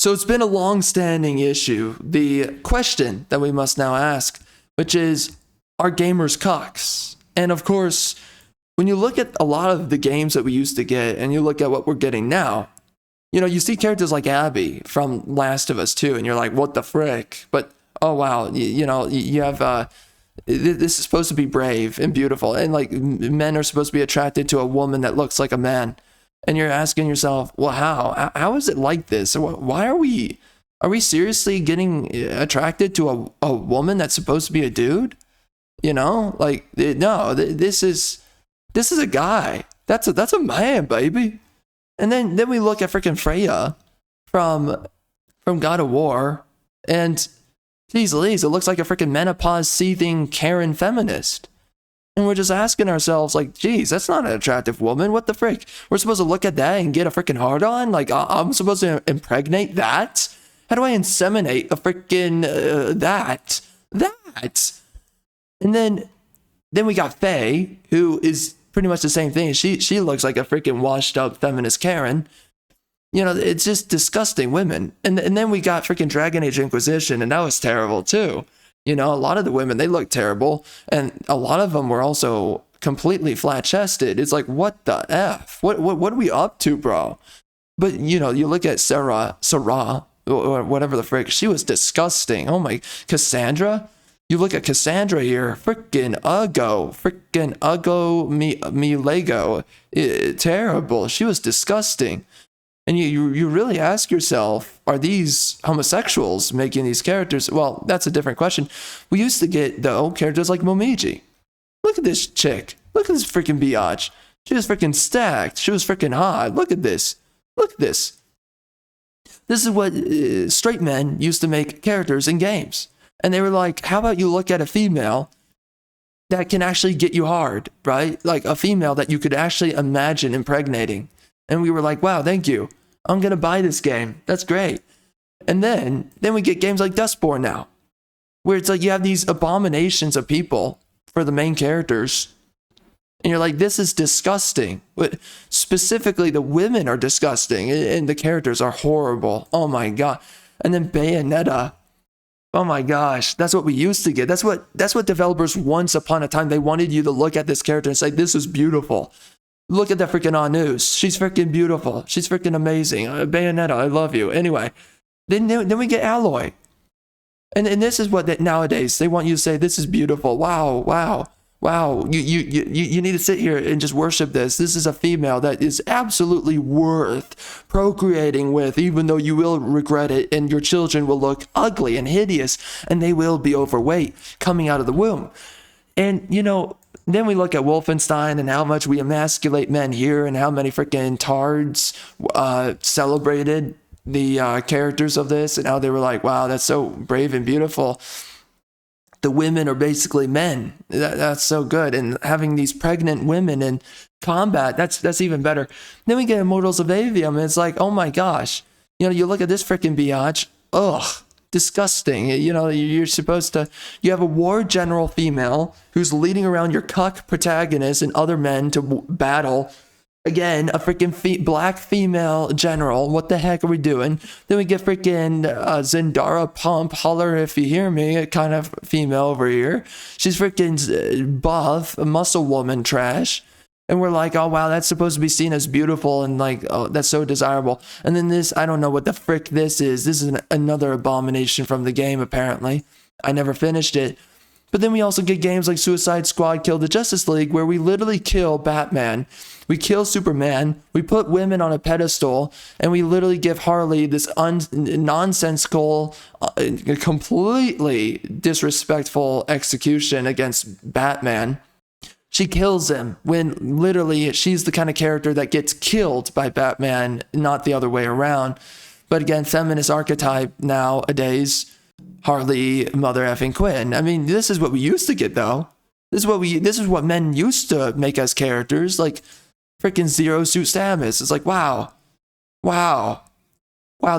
So it's been a long-standing issue. The question that we must now ask, which is, are gamers cucks? And of course, when you look at a lot of the games that we used to get and you look at what we're getting now, you know, you see characters like Abby from Last of Us 2 and you're like, what the frick? But, oh wow, you have, this is supposed to be brave and beautiful. And like men are supposed to be attracted to a woman that looks like a man. And you're asking yourself, well, how is it like this? Why are we seriously getting attracted to a woman that's supposed to be a dude? You know, like, no, this is a guy. That's a man, baby. And then we look at freaking Freya from God of War, and geez Louise, it looks like a freaking menopause seething Karen feminist. And we're just asking ourselves, like, geez, that's not an attractive woman. What the frick? We're supposed to look at that and get a freaking hard on? Like, I'm supposed to impregnate that? How do I inseminate a freaking that? And then we got Faye, who is pretty much the same thing. She looks like a freaking washed up feminist Karen. You know, it's just disgusting women. And then we got freaking Dragon Age Inquisition, and that was terrible too. You know, a lot of the women, they look terrible. And a lot of them were also completely flat-chested. It's like, what the F? What are we up to, bro? But, you know, you look at Sarah, or whatever the frick, she was disgusting. Oh my, Cassandra? You look at Cassandra here, freaking uggo, me Lego. Terrible. She was disgusting. And you really ask yourself, are these homosexuals making these characters? Well, that's a different question. We used to get, though, characters like Momiji. Look at this chick. Look at this freaking biatch. She was freaking stacked. She was freaking hot. Look at this. Look at this. This is what straight men used to make characters in games. And they were like, how about you look at a female that can actually get you hard, right? Like a female that you could actually imagine impregnating. And we were like, wow, thank you. I'm going to buy this game. That's great. And then we get games like Dustborn now, where it's like you have these abominations of people for the main characters. And you're like, this is disgusting. But specifically, the women are disgusting and the characters are horrible. Oh my God. And then Bayonetta. Oh my gosh, that's what we used to get. That's what developers once upon a time, they wanted you to look at this character and say, this is beautiful. Look at that freaking Anus. She's freaking beautiful. She's freaking amazing. Bayonetta, I love you. Anyway, then we get Aloy. And this is what nowadays, they want you to say, this is beautiful. Wow. You need to sit here and just worship this. This is a female that is absolutely worth procreating with, even though you will regret it and your children will look ugly and hideous and they will be overweight coming out of the womb. And, you know, then we look at Wolfenstein and how much we emasculate men here and how many freaking tards celebrated the characters of this and how they were like, wow, that's so brave and beautiful. The women are basically men. That's so good. And having these pregnant women in combat, that's even better. Then we get Immortals of Avium, and it's like, oh my gosh. You know, you look at this freaking biatch. Ugh, disgusting. You know, you're supposed to, you have a war general female who's leading around your cuck protagonist and other men to battle. Again, a freaking black female general. What the heck are we doing? Then we get freaking Zendara Pump, holler if you hear me, kind of female over here. She's freaking buff, muscle woman trash. And we're like, oh wow, that's supposed to be seen as beautiful and like, oh, that's so desirable. And then this, I don't know what the frick this is. This is another abomination from the game, apparently. I never finished it. But then we also get games like Suicide Squad Kill the Justice League, where we literally kill Batman, we kill Superman, we put women on a pedestal, and we literally give Harley this nonsensical, completely disrespectful execution against Batman. She kills him when literally she's the kind of character that gets killed by Batman, not the other way around. But again, feminist archetype nowadays. Harley mother effing Quinn. I mean, this is what we used to get though. This is what men used to make as characters, like freaking Zero Suit Samus. It's like, wow,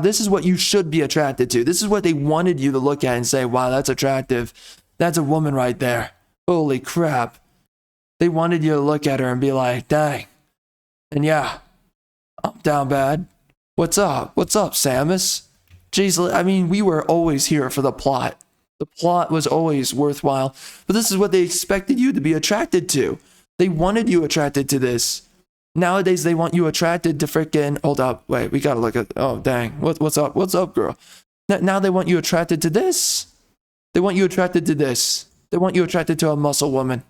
this is what you should be attracted to. This is what they wanted you to look at and say, wow, that's attractive. That's a woman right there. Holy crap. They wanted you to look at her and be like, dang. And yeah, I'm down bad. What's up? What's up, Samus? Jeez, I mean, we were always here for the plot. The plot was always worthwhile. But this is what they expected you to be attracted to. They wanted you attracted to this. Nowadays, they want you attracted to freaking... Hold up. Wait, we gotta look at... Oh, dang. What's up? What's up, girl? Now they want you attracted to this. They want you attracted to this. They want you attracted to a muscle woman.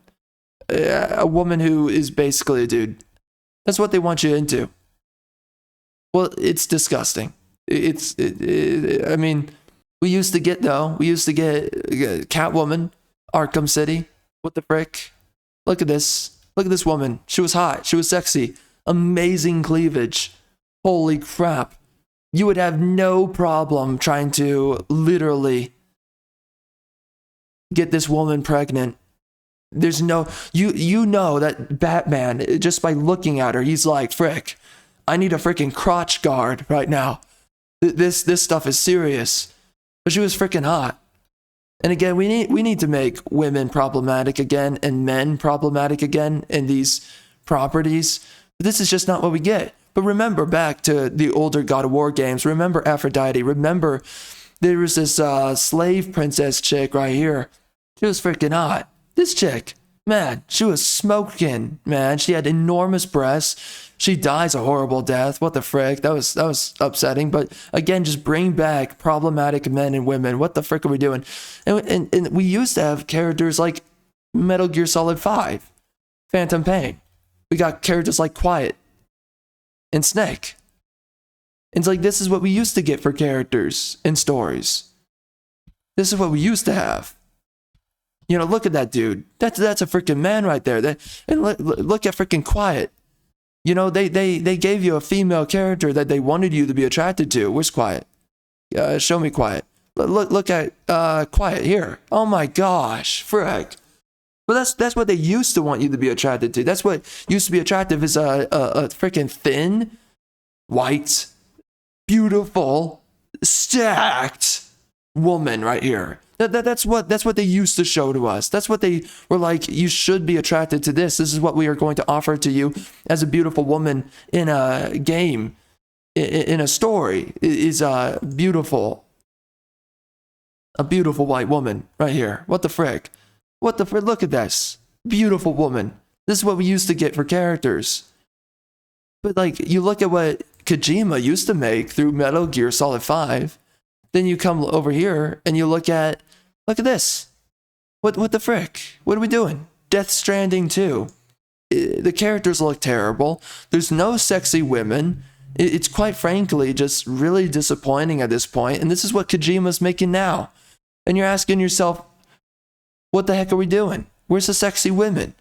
A woman who is basically a dude. That's what they want you into. Well, it's disgusting. I mean, we used to get Catwoman, Arkham City. What the frick? Look at this. Look at this woman. She was hot. She was sexy. Amazing cleavage. Holy crap. You would have no problem trying to literally get this woman pregnant. There's no, you know that Batman, just by looking at her, he's like, frick, I need a freaking crotch guard right now. This stuff is serious. But she was freaking hot. And again, we need to make women problematic again and men problematic again in these properties. But this is just not what we get. But remember back to the older God of War games. Remember Aphrodite. Remember there was this slave princess chick right here. She was freaking hot. This chick, man, she was smoking, man. She had enormous breasts. She dies a horrible death. What the frick? That was upsetting. But again, just bring back problematic men and women. What the frick are we doing? And we used to have characters like Metal Gear Solid 5, Phantom Pain. We got characters like Quiet and Snake. And it's like, this is what we used to get for characters in stories. This is what we used to have. You know, look at that dude. That's a freaking man right there. And look at freaking Quiet. You know, they gave you a female character that they wanted you to be attracted to. Where's Quiet? Show me Quiet. Look at Quiet here. Oh my gosh, frick. But that's what they used to want you to be attracted to. That's what used to be attractive is a freaking thin, white, beautiful, stacked woman right here. That's what they used to show to us. That's what they were like, you should be attracted to this. This is what we are going to offer to you as a beautiful woman in a game, in a story, is a beautiful white woman right here. What the frick? What the frick? Look at this. Beautiful woman. This is what we used to get for characters. But like, you look at what Kojima used to make through Metal Gear Solid 5. Then you come over here and you look at this. What the frick? What are we doing? Death Stranding 2. The characters look terrible. There's no sexy women. It's quite frankly just really disappointing at this point. And this is what Kojima's making now. And you're asking yourself, what the heck are we doing? Where's the sexy women?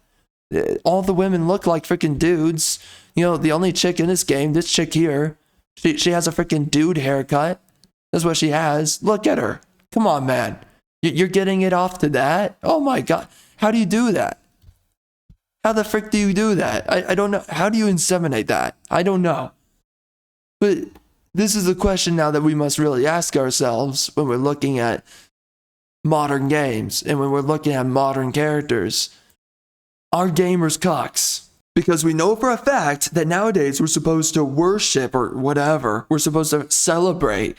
All the women look like freaking dudes. You know, the only chick in this game, this chick here, she has a freaking dude haircut. That's what she has. Look at her. Come on, man. You're getting it off to that? Oh my God. How do you do that? How the frick do you do that? I don't know. How do you inseminate that? I don't know. But this is a question now that we must really ask ourselves when we're looking at modern games and when we're looking at modern characters. Are gamers cucks? Because we know for a fact that nowadays we're supposed to worship or whatever. We're supposed to celebrate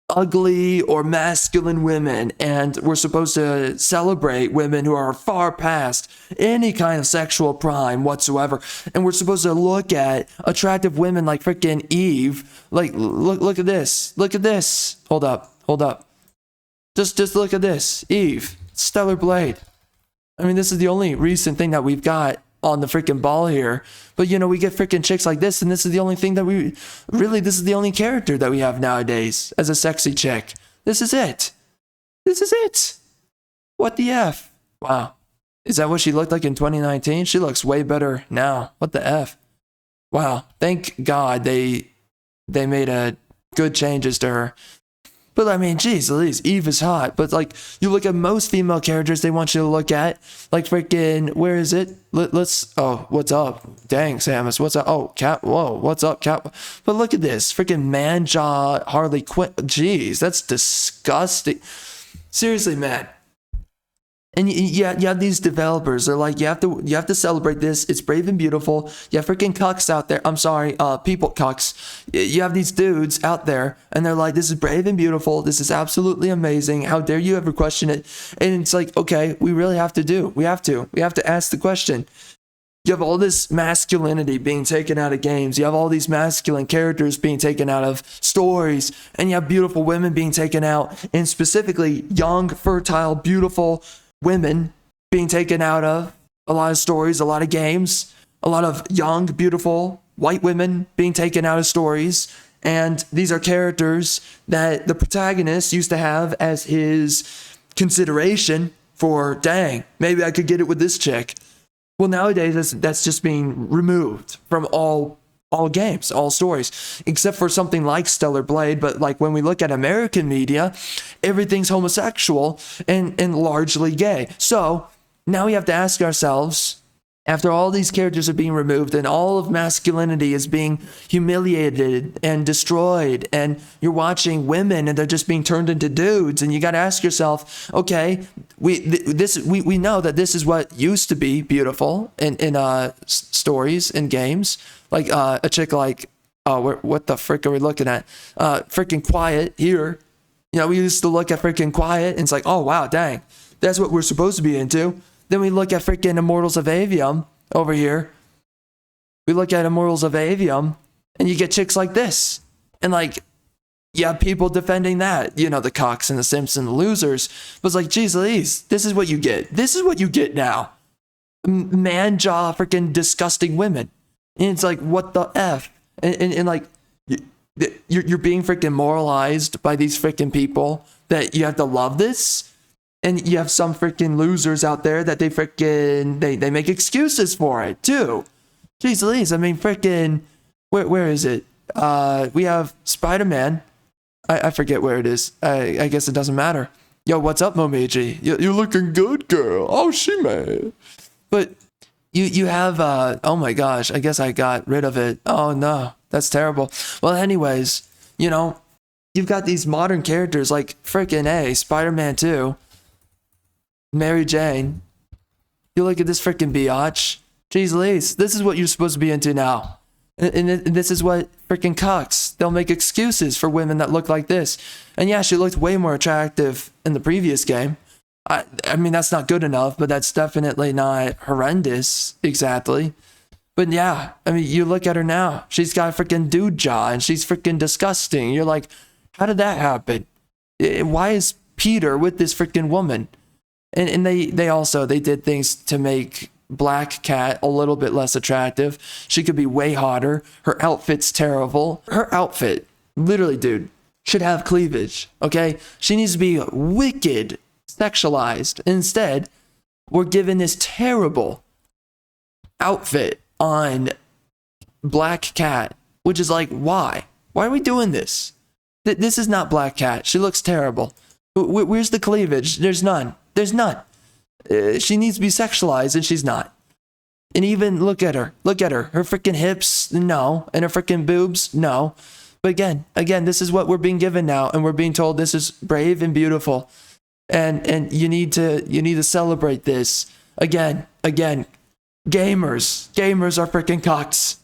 ugly or masculine women, and we're supposed to celebrate women who are far past any kind of sexual prime whatsoever, and we're supposed to look at attractive women like freaking Eve. Like, look at this. Hold up. Just look at this. Eve, Stellar Blade. I mean, this is the only recent thing that we've got on the freaking ball here. But you know, we get freaking chicks like this, and this is the only thing that this is the only character that we have nowadays as a sexy chick. This is it. What the F? Wow. Is that what she looked like in 2019? She looks way better now. What the F? Wow. Thank God they made a good changes to her. But I mean, geez, at least Eve is hot. But like, you look at most female characters they want you to look at, like freaking, where is it? Oh, what's up? Dang, Samus, what's up? Oh, Cat, whoa, what's up, Cat? But look at this, freaking Manjaw, Harley Quinn. Jeez, that's disgusting. Seriously, man. And you have these developers. They're like, you have to celebrate this. It's brave and beautiful. You have freaking cucks out there. I'm sorry, people cucks. You have these dudes out there, and they're like, this is brave and beautiful. This is absolutely amazing. How dare you ever question it? And it's like, okay, we really have to. We have to ask the question. You have all this masculinity being taken out of games. You have all these masculine characters being taken out of stories, and you have beautiful women being taken out, and specifically young, fertile, beautiful women being taken out of a lot of stories, a lot of games, a lot of young, beautiful white women being taken out of stories. And these are characters that the protagonist used to have as his consideration for, dang, maybe I could get it with this chick. Well, nowadays that's just being removed from all games, all stories, except for something like Stellar Blade. But like when we look at American media, everything's homosexual and largely gay. So now we have to ask ourselves, after all these characters are being removed and all of masculinity is being humiliated and destroyed, and you're watching women and they're just being turned into dudes, and you got to ask yourself, okay, we know that this is what used to be beautiful in stories and games, like a chick like what the frick are we looking at? Freaking Quiet here. You know, we used to look at freaking Quiet and it's like, oh wow, dang, that's what we're supposed to be into. Then we look at freaking Immortals of Avium over here. We look at Immortals of Avium, and you get chicks like this. And like, you have people defending that. You know, the cocks and the simps and the losers. But it's like, geez Louise, this is what you get. This is what you get now. Man jaw freaking disgusting women. And it's like, what the F? And like, you're being freaking moralized by these freaking people that you have to love this. And you have some freaking losers out there that they make excuses for it too. Jeez Louise, I mean freaking, where is it? We have Spider-Man. I forget where it is. I guess it doesn't matter. Yo, what's up, Momiji? You're looking good, girl. Oh, she mad. But you have oh my gosh, I guess I got rid of it. Oh no, that's terrible. Well, anyways, you know, you've got these modern characters like freaking Spider-Man 2. Mary Jane. You look at this freaking biatch. Jeez Louise, this is what you're supposed to be into now. And this is what freaking cucks. They'll make excuses for women that look like this. And yeah, she looked way more attractive in the previous game. I mean, that's not good enough, but that's definitely not horrendous, exactly. But yeah, I mean, you look at her now. She's got a freaking dude jaw, and she's freaking disgusting. You're like, how did that happen? Why is Peter with this freaking woman? And they did things to make Black Cat a little bit less attractive. She could be way hotter. Her outfit's terrible. Her outfit, literally, dude, should have cleavage, okay? She needs to be wicked sexualized. Instead, we're given this terrible outfit on Black Cat, which is like, why? Why are we doing this? This is not Black Cat. She looks terrible. Where's the cleavage? There's none. There's none. She needs to be sexualized, and she's not. And even look at her. Look at her. Her freaking hips, no. And her freaking boobs, no. But again, this is what we're being given now, and we're being told this is brave and beautiful. And you need to celebrate this. Again. Gamers are freaking cocks.